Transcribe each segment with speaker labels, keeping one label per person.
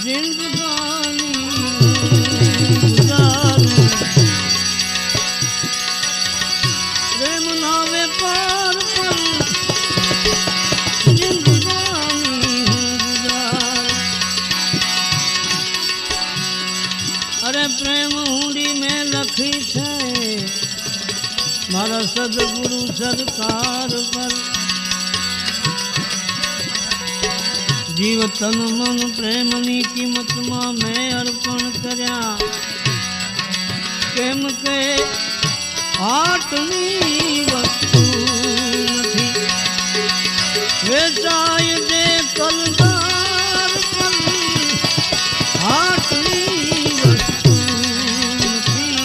Speaker 1: જિંદગાની ગુજારું પ્રેમ ના વેપાર પર જિંદગાની ગુજારું અરે પ્રેમ ઊંડી મેં લખી છે મારા સદગુરુ સરકાર પર જીવ તન મન પ્રેમની કિંમતમાં મેં અર્પણ કર્યા કેમ કે હાટની વસ્તુ નથી વેચાય જે કલદાર પર હાટની વસ્તુ નથી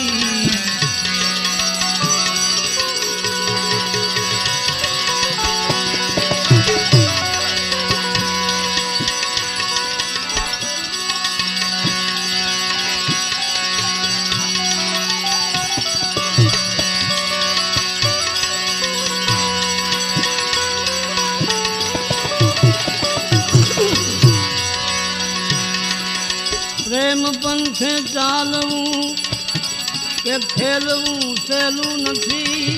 Speaker 1: પ્રેમ પંથે ચાલવું કે ખેલવું સહેલું નથી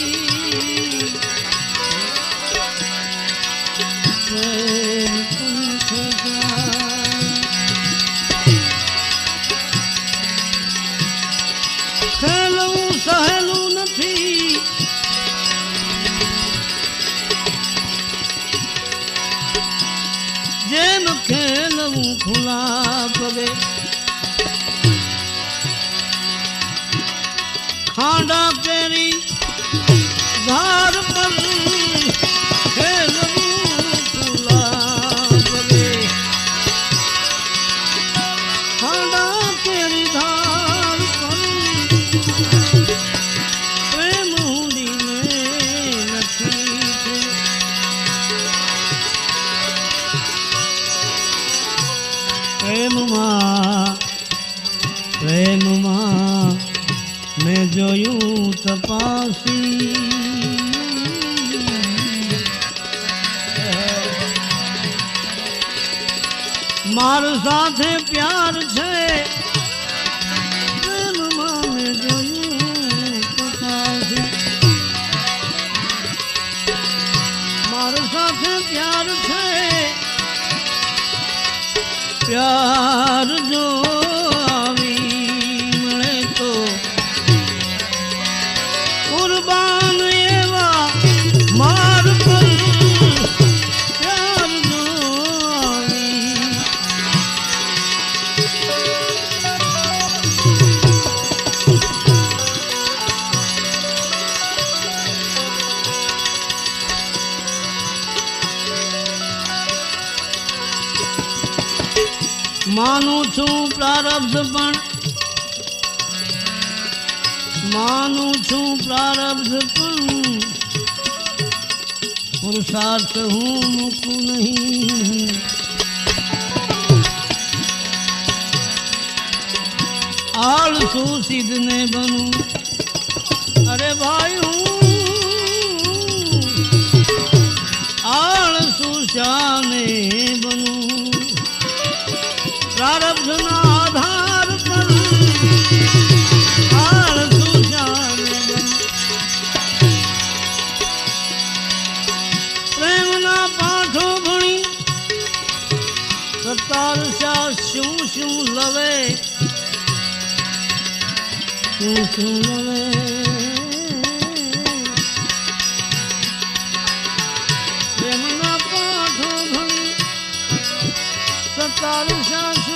Speaker 1: પ્રેમ પંથે ખેલવું સહેલું નથી જેમ ખેલવું ખુલ્લા પગે ખાંડા કેરી ધાર પર ખેલવું ખુલ્લા પગે ખાંડા કેરી ધાર પર પ્રેમ ઊંડી મેં લખી છે પ્રેમમાં મેં જોયું તપાસી મારું સાથે પ્યાર છે પ્રેમમાં મેં જોયું તપાસી મારું સાથે પ્યાર છે પ્યાર જો कुर्बान एवा मार पर प्यार માનું છું પ્રારબ્ધ પણ માનું છું પ્રારબ્ધ પણ પુરુષાર્થ હું મૂકું નહીં આળસુ સિદ્ધ ને બનું અરે ભાઈ હું આળસુ શાને બનું પ્રારબ્ધ ના આધાર પર શું શું લવે શું લવે પ્રેમના પાઠો ભણી સતાર શું